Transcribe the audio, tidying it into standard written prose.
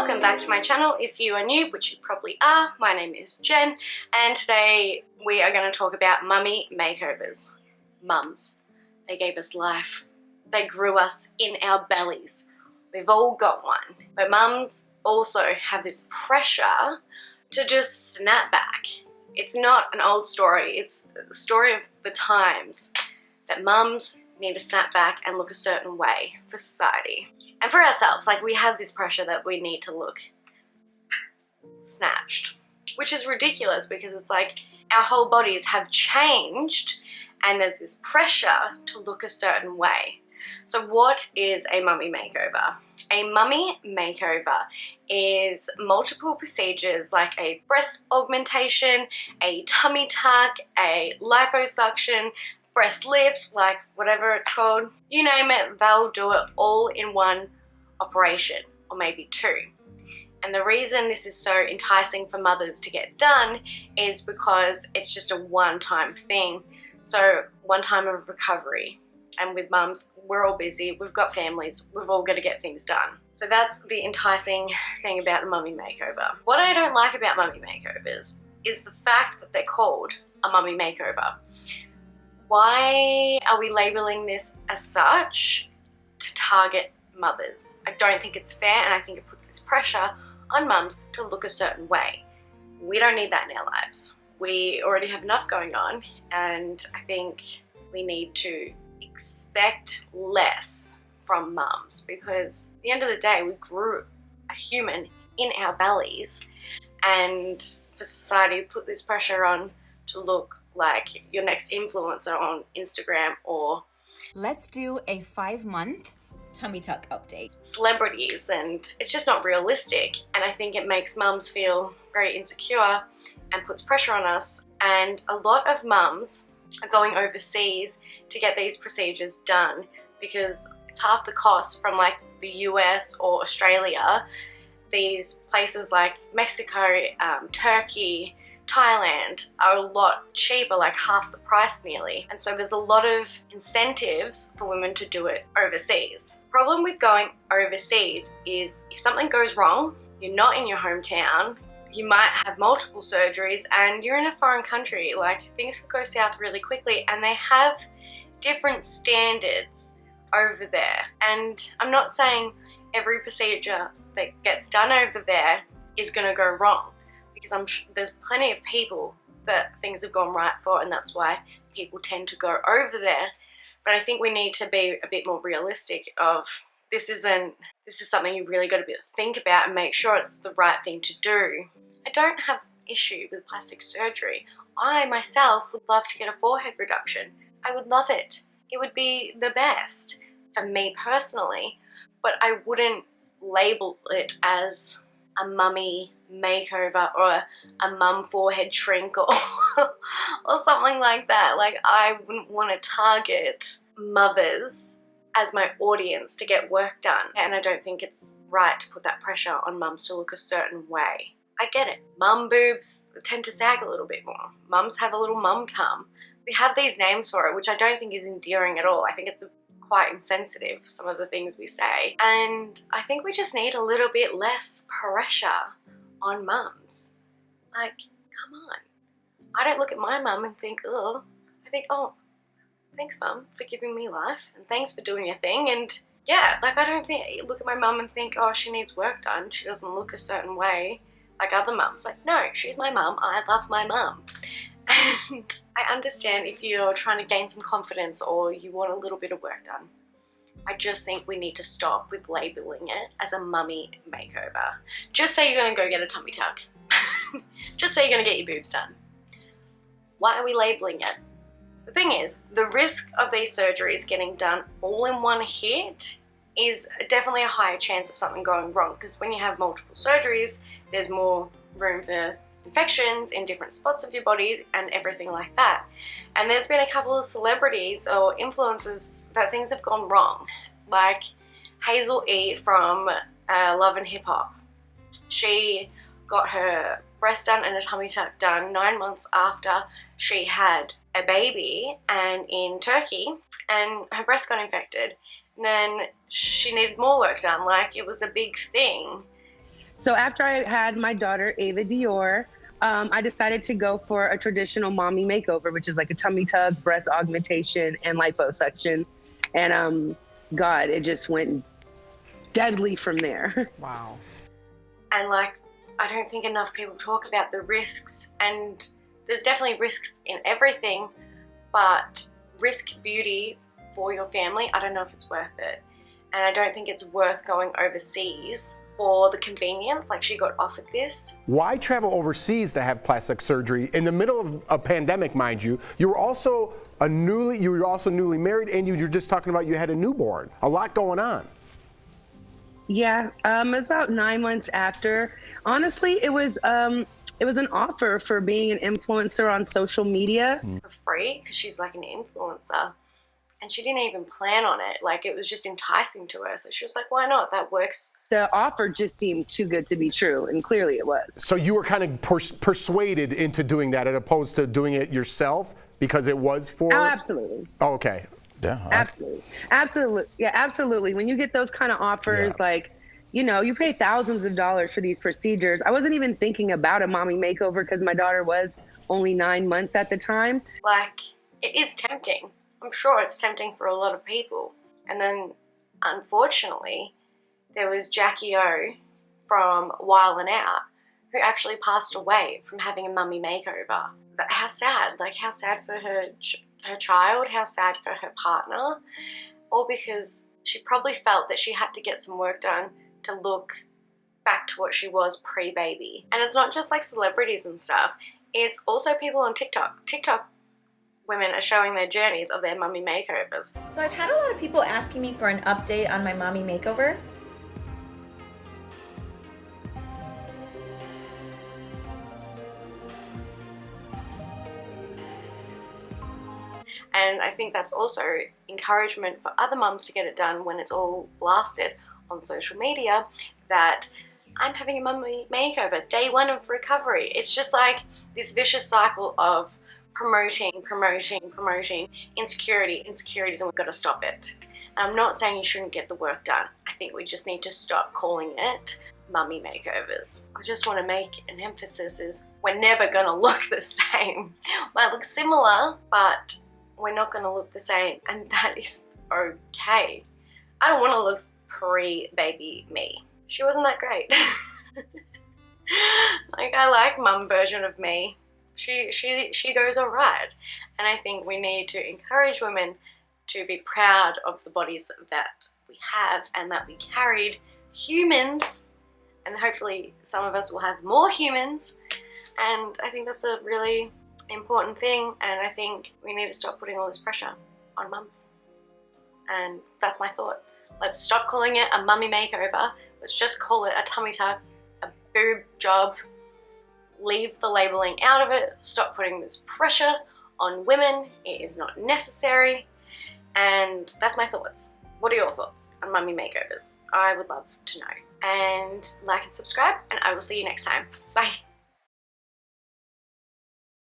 Welcome back to my channel. If you are new, which you probably are, my name is Jen, and today we are going to talk about mummy makeovers. Mums. They gave us life. They grew us in our bellies. We've all got one. But mums also have this pressure to just snap back. It's not an old story. It's the story of the times that mums need to snap back and look a certain way for society. And for ourselves, like, we have this pressure that we need to look snatched, which is ridiculous because it's like our whole bodies have changed and there's this pressure to look a certain way. So what is a mummy makeover? A mummy makeover is multiple procedures like a breast augmentation, a tummy tuck, a liposuction, breast lift, like whatever it's called. You name it, they'll do it all in one operation, or maybe two. And the reason this is so enticing for mothers to get done is because it's just a one-time thing. So one time of recovery. And with mums, we're all busy, we've got families, we've all got to get things done. So that's the enticing thing about a mummy makeover. What I don't like about mummy makeovers is the fact that they're called a mummy makeover. Why are we labeling this as such to target mothers? I don't think it's fair, and I think it puts this pressure on mums to look a certain way. We don't need that in our lives. We already have enough going on, and I think we need to expect less from mums, because at the end of the day, we grew a human in our bellies, and for society to put this pressure on to look like your next influencer on Instagram or let's do a 5-month tummy tuck update. Celebrities, and it's just not realistic, and I think it makes mums feel very insecure and puts pressure on us. And a lot of mums are going overseas to get these procedures done because it's half the cost from like the US or Australia. These places like Mexico, Turkey, Thailand are a lot cheaper, like half the price nearly. And so there's a lot of incentives for women to do it overseas. Problem with going overseas is if something goes wrong, you're not in your hometown, you might have multiple surgeries and you're in a foreign country, like things could go south really quickly, and they have different standards over there. And I'm not saying every procedure that gets done over there is going to go wrong, because I'm sure there's plenty of people that things have gone right for, and that's why people tend to go over there. But I think we need to be a bit more realistic of this is something you really got to think about and make sure it's the right thing to do. I don't have issue with plastic surgery. I myself would love to get a forehead reduction. I would love it. It would be the best for me personally, but I wouldn't label it as a mummy makeover or a mum forehead shrink or or something like that. Like, I wouldn't want to target mothers as my audience to get work done, and I don't think it's right to put that pressure on mums to look a certain way. I get it. Mum boobs tend to sag a little bit more. Mums have a little mum tum. We have these names for it, which I don't think is endearing at all. I think it's quite insensitive, some of the things we say. And I think we just need a little bit less pressure on mums. Like, come on. I don't look at my mum and think, oh. I think, oh, thanks mum for giving me life, and thanks for doing your thing. And yeah, like, I don't think, look at my mum and think, oh, she needs work done, she doesn't look a certain way like other mums. Like, no, she's my mum, I love my mum. And I understand if you're trying to gain some confidence or you want a little bit of work done. I just think we need to stop with labeling it as a mummy makeover. Just say you're going to go get a tummy tuck. Just say you're going to get your boobs done. Why are we labeling it? The thing is, the risk of these surgeries getting done all in one hit is definitely a higher chance of something going wrong, because when you have multiple surgeries, there's more room for infections in different spots of your bodies and everything like that. And there's been a couple of celebrities or influencers that things have gone wrong, like Hazel E from Love and Hip Hop. She got her breast done and a tummy tuck done 9 months after she had a baby and in Turkey, and her breast got infected. And then she needed more work done, like it was a big thing. So after I had my daughter, Ava Dior, I decided to go for a traditional mommy makeover, which is like a tummy tuck, breast augmentation, and liposuction. And God, it just went deadly from there. Wow. And like, I don't think enough people talk about the risks, and there's definitely risks in everything, but risk beauty for your family, I don't know if it's worth it. And I don't think it's worth going overseas for the convenience. Like, she got offered this. Why travel overseas to have plastic surgery in the middle of a pandemic, mind you? You were also newly married, and you were just talking about you had a newborn. A lot going on. Yeah, it was about 9 months after. Honestly, it was an offer for being an influencer on social media. For free, because she's like an influencer. And she didn't even plan on it. Like, it was just enticing to her. So she was like, why not? That works. The offer just seemed too good to be true, and clearly it was. So you were kind of persuaded into doing that as opposed to doing it yourself because it was for... Oh, absolutely. Oh, okay. Yeah. Absolutely. Yeah, absolutely. When you get those kind of offers, like, you know, you pay thousands of dollars for these procedures. I wasn't even thinking about a mommy makeover because my daughter was only 9 months at the time. Like, it is tempting. I'm sure it's tempting for a lot of people. And then, unfortunately, there was Jackie O from Wild 'N Out who actually passed away from having a mummy makeover. But how sad. Like, how sad for her child, how sad for her partner. All because she probably felt that she had to get some work done to look back to what she was pre-baby. And it's not just like celebrities and stuff. It's also people on TikTok. TikTok women are showing their journeys of their mummy makeovers. So I've had a lot of people asking me for an update on my mommy makeover. And I think that's also encouragement for other mums to get it done when it's all blasted on social media that I'm having a mummy makeover, day 1 of recovery. It's just like this vicious cycle of promoting insecurities, and we've got to stop it. And I'm not saying you shouldn't get the work done. I think we just need to stop calling it mummy makeovers. I just want to make an emphasis is we're never going to look the same. Might look similar, but we're not going to look the same, and that is okay. I don't want to look pre-baby me. She wasn't that great. Like, I like mum version of me. She goes all right. And I think we need to encourage women to be proud of the bodies that we have and that we carried humans, and hopefully some of us will have more humans. And I think that's a really important thing, and I think we need to stop putting all this pressure on mums. And that's my thought. Let's stop calling it a mummy makeover. Let's just call it a tummy tuck, a boob job. Leave the labeling out of it. Stop putting this pressure on women. It is not necessary. And that's my thoughts. What are your thoughts on mummy makeovers? I would love to know. And like and subscribe, and I will see you next time. Bye.